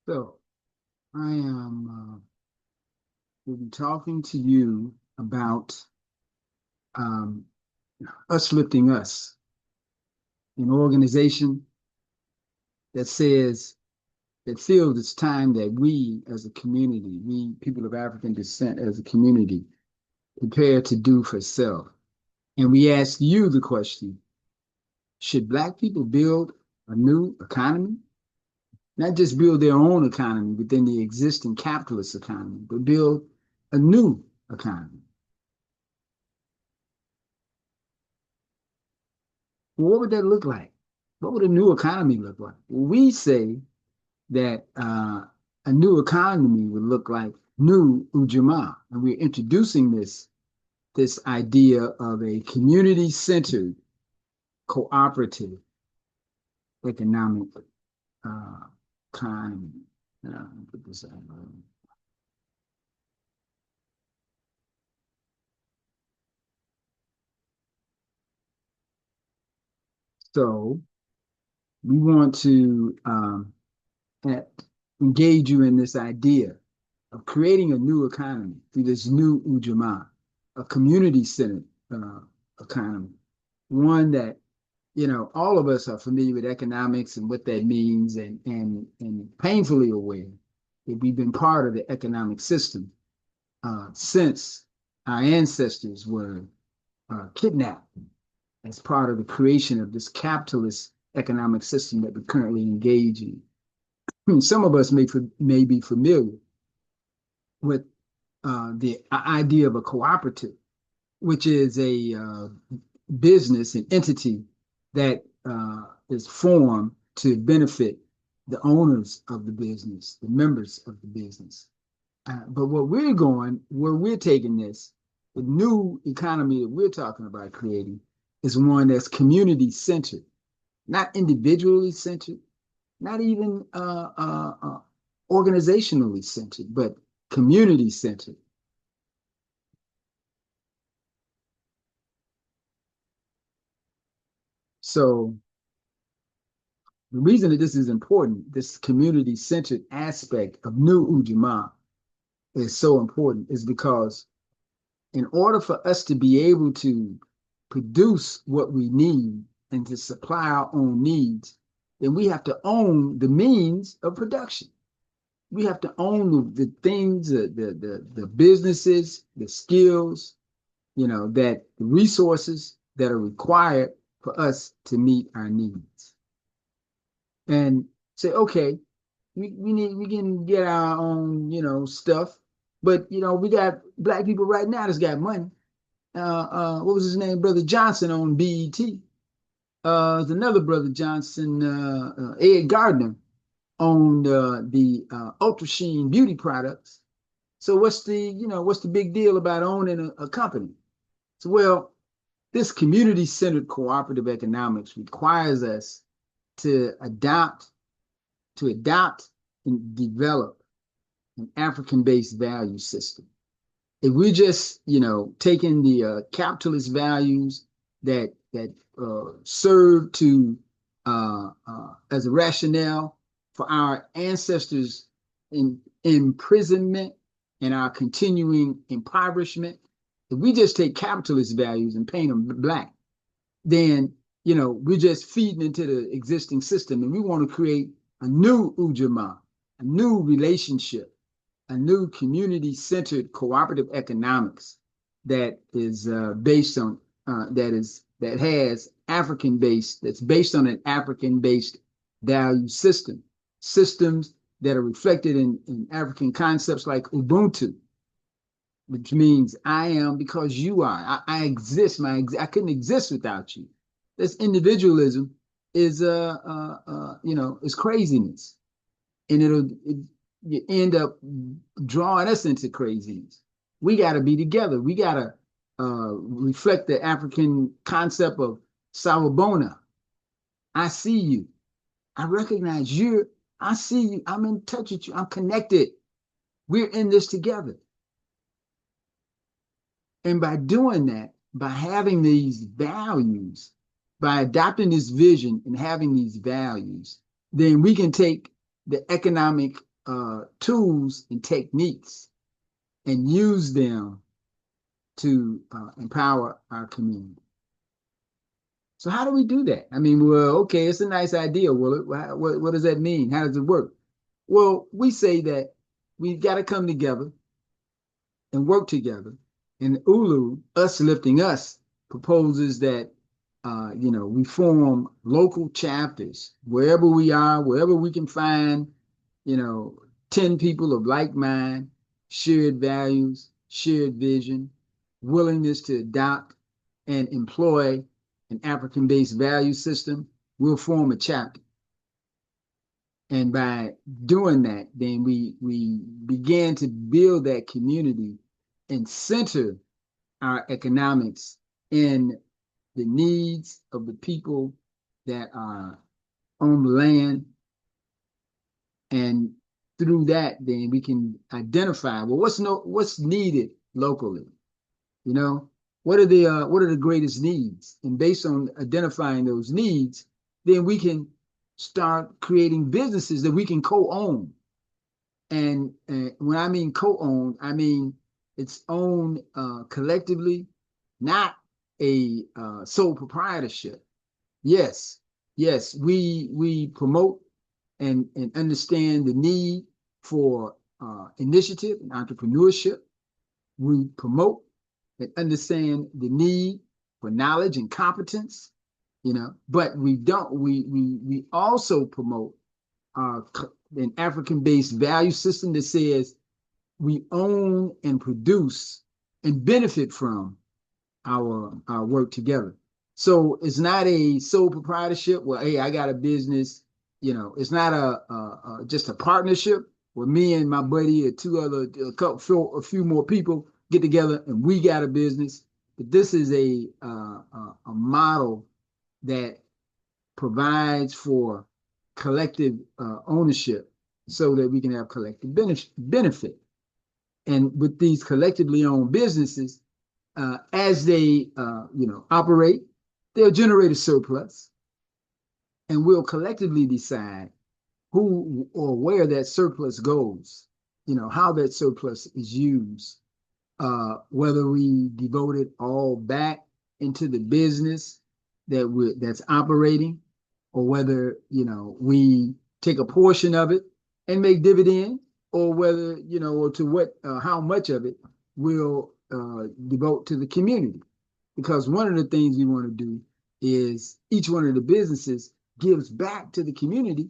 So I am will be talking to you about um, us lifting us, an organization that says that feels it's time that we as a community, we people of African descent as a community, prepare to do for self. And we ask you the question, should Black people build a new economy? Not just build their own economy within the existing capitalist economy, but build a new economy. Well, what would that look like? What would a new economy look like? Well, we say that a new economy would look like new Ujamaa, and we're introducing this idea of a community-centered, cooperative economic uh, economy. Put this out. So we want to engage you in this idea of creating a new economy through this new Ujamaa, a community-centered economy, one that all of us are familiar with economics and what that means, and painfully aware that we've been part of the economic system since our ancestors were kidnapped as part of the creation of this capitalist economic system that we currently engage in. Some of us may be familiar with the idea of a cooperative, which is a business, an entity that is formed to benefit the owners of the business, the members of the business. But where we're taking this, the new economy that we're talking about creating is one that's community centered, not individually centered, not even organizationally centered, but community centered. So the reason that this is important, this community centered aspect of new Ujamaa is so important is because in order for us to be able to produce what we need and to supply our own needs, then we have to own the means of production. We have to own the things, the businesses, the skills, that the resources that are required for us to meet our needs. And say, okay, we can get our own, stuff, but we got Black people right now that's got money. What was his name? Brother Johnson on BET. There's another brother Johnson, Ed Gardner, owned the Ultra Sheen beauty products. So what's the big deal about owning a company? So, well, this community-centered cooperative economics requires us to adopt and develop an African-based value system. If we're just, taking the capitalist values that serve to as a rationale for our ancestors' imprisonment and our continuing impoverishment, if we just take capitalist values and paint them Black, then we're just feeding into the existing system, and we want to create a new Ujamaa, a new relationship, a new community-centered cooperative economics that is based on that's based on an African-based value system, systems that are reflected in African concepts like Ubuntu, which means I am because you are. I exist. I couldn't exist without you. This individualism is is craziness, and you end up drawing us into craziness. We got to be together. We got to reflect the African concept of Sawubona. I see you. I recognize you. I see you. I'm in touch with you. I'm connected. We're in this together. And by doing that, by having these values, by adopting this vision and having these values, then we can take the economic tools and techniques and use them to empower our community. So how do we do that? I mean, well, okay, it's a nice idea. Well, what does that mean? How does it work? Well, we say that we've got to come together and work together. And ULU, us lifting us, proposes that we form local chapters wherever we are, wherever we can find, 10 people of like mind, shared values, shared vision, willingness to adopt and employ an African-based value system, we'll form a chapter. And by doing that, then we began to build that community and center our economics in the needs of the people that are on the land. And through that, then we can identify, well, what's needed locally? What are the greatest needs? And based on identifying those needs, then we can start creating businesses that we can co-own. And when I mean co-own, I mean it's owned collectively, not a sole proprietorship. Yes, we promote and understand the need for initiative and entrepreneurship. We promote and understand the need for knowledge and competence, but we also promote an African-based value system that says we own and produce and benefit from our work together. So it's not a sole proprietorship. Well, hey, I got a business. It's not just a partnership where me and my buddy or a few more people get together and we got a business. But this is a model that provides for collective ownership so that we can have collective benefit. And with these collectively owned businesses, as they operate, they'll generate a surplus, and we'll collectively decide who or where that surplus goes, how that surplus is used, whether we devote it all back into the business that's operating, or whether we take a portion of it and make dividend, or whether or to what how much of it we'll devote to the community. Because one of the things we want to do is each one of the businesses gives back to the community.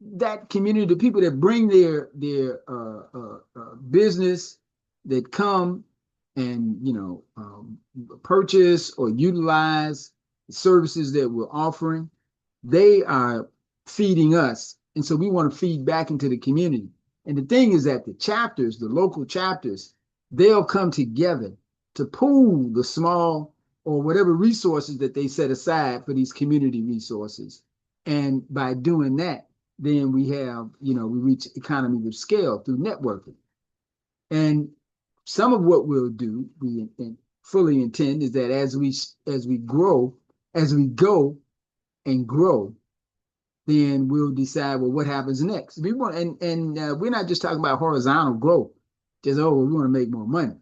That community, the people that bring their business, that come and purchase or utilize the services that we're offering, they are feeding us, and so we want to feed back into the community. And the thing is that the local chapters, they'll come together to pool the small or whatever resources that they set aside for these community resources. And by doing that, then we have, we reach economies of scale through networking. And some of what we'll do, we fully intend, is that as we go and grow, then we'll decide, well, what happens next. We want, and we're not just talking about horizontal growth, just, we want to make more money.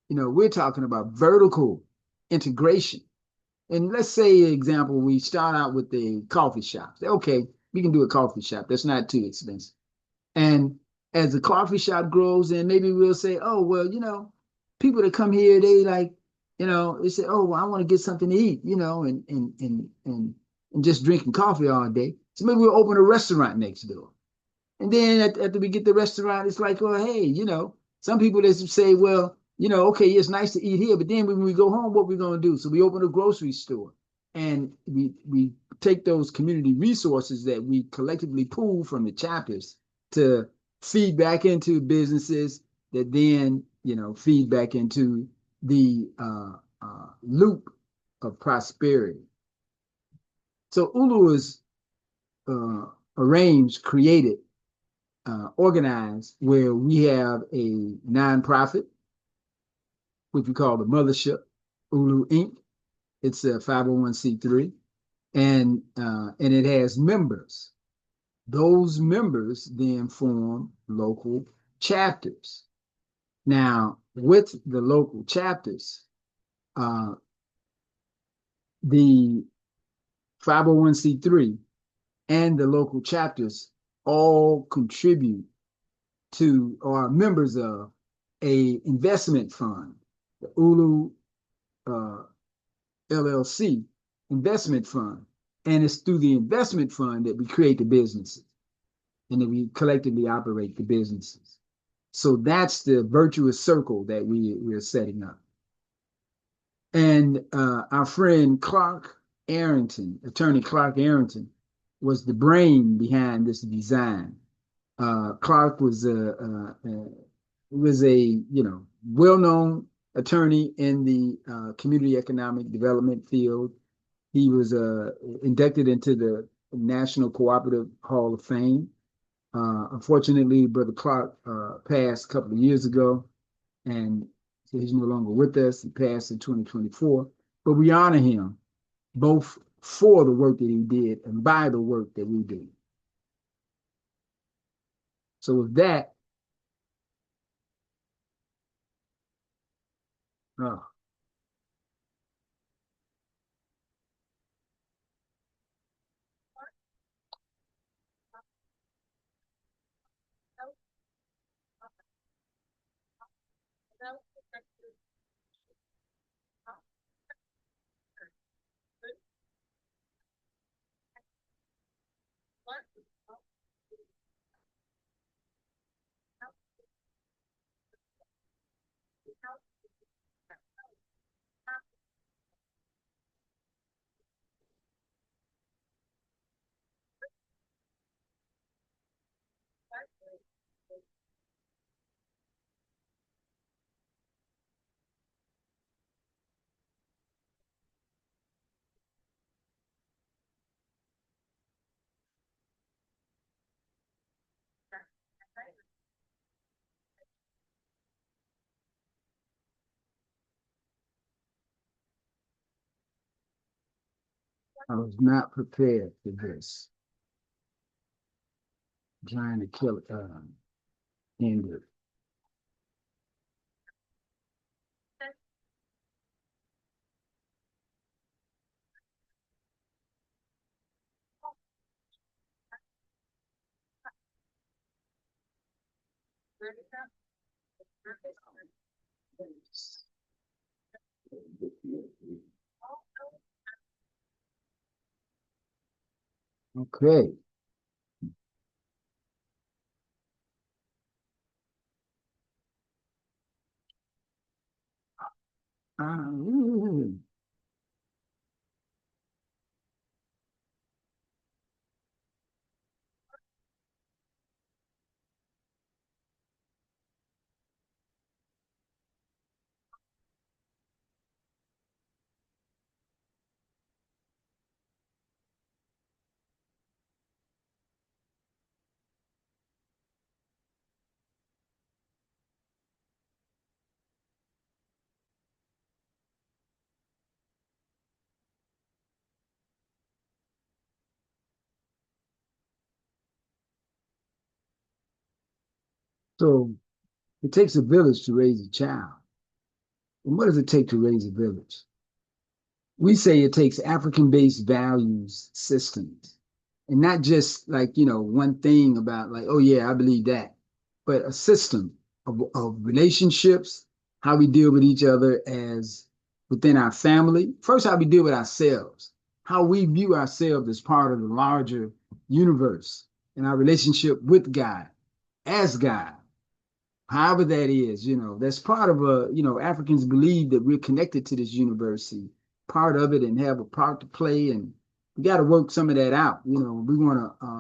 We're talking about vertical integration. And let's say, example, we start out with the coffee shop. Okay, we can do a coffee shop. That's not too expensive. And as the coffee shop grows, then maybe we'll say, oh, well, people that come here, they like, they say, oh, well, I want to get something to eat, and just drinking coffee all day. So maybe we'll open a restaurant next door. And then after we get the restaurant, it's like, oh, hey, some people that say, well, okay, it's nice to eat here, but then when we go home, what we're going to do? So we open a grocery store, and we take those community resources that we collectively pool from the chapters to feed back into businesses that then, feed back into the loop of prosperity. So ULU is created, organized, where we have a nonprofit, which we call the Mothership, ULU Inc. It's a 501c3, and it has members. Those members then form local chapters. Now, with the local chapters, uh, the 501c3 and the local chapters all contribute to or are members of a investment fund, the ULU LLC investment fund. And it's through the investment fund that we create the businesses and that we collectively operate the businesses. So that's the virtuous circle that we're setting up. And our friend Clark Arrington, attorney Clark Arrington, was the brain behind this design. Clark was a well-known attorney in the community economic development field. He was inducted into the National Cooperative Hall of Fame. Unfortunately, Brother Clark passed a couple of years ago, and so he's no longer with us. He passed in 2024, but we honor him both for the work that he did and by the work that we do. So with that, uh, I was not prepared for this. I'm trying to kill it, end it. Okay. Uh, so it takes a village to raise a child. And what does it take to raise a village? We say it takes African-based values systems, and not just like one thing about like, oh yeah, I believe that, but a system of relationships, how we deal with each other as within our family. First, how we deal with ourselves, how we view ourselves as part of the larger universe, and our relationship with God as God, however that is, that's part of Africans believe that we're connected to this universe and part of it and have a part to play. And we got to work some of that out. We want to,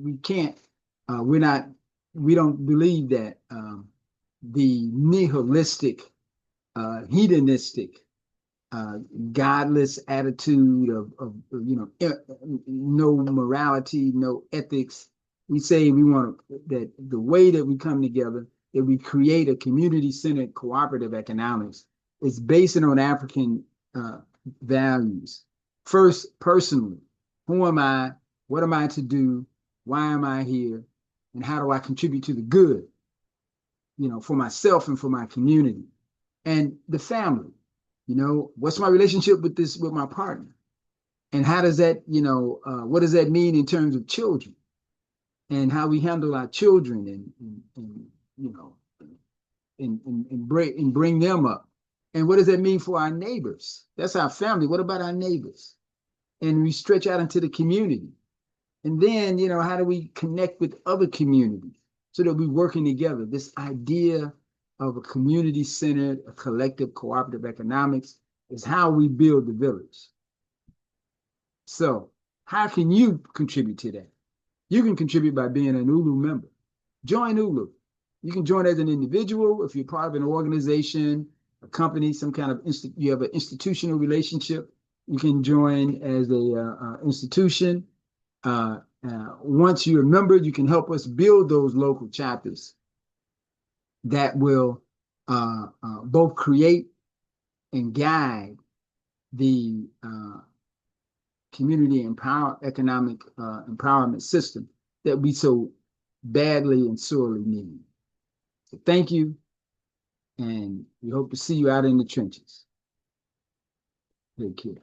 we can't, we're not, we don't believe that the nihilistic, hedonistic, uh, godless attitude no morality, no ethics. We say we want that the way that we come together, that we create a community-centered cooperative economics is based on African values. First, personally, who am I What am I to do? Why am I here? And how do I contribute to the good, for myself and for my community and the family? What's my relationship with my partner? And how does that, what does that mean in terms of children and how we handle our children and you know, and bring them up? And what does that mean for our neighbors? That's our family. What about our neighbors? And we stretch out into the community. And then, how do we connect with other communities so that we're working together? This idea of a community-centered, a collective cooperative economics is how we build the village. So how can you contribute to that? You can contribute by being an ULU member. Join ULU. You can join as an individual if you're part of an organization, a company, some kind of you have an institutional relationship. You can join as a institution. Once you're a member, you can help us build those local chapters that will both create and guide the community economic empowerment system that we so badly and sorely need. So thank you, and we hope to see you out in the trenches. Take care.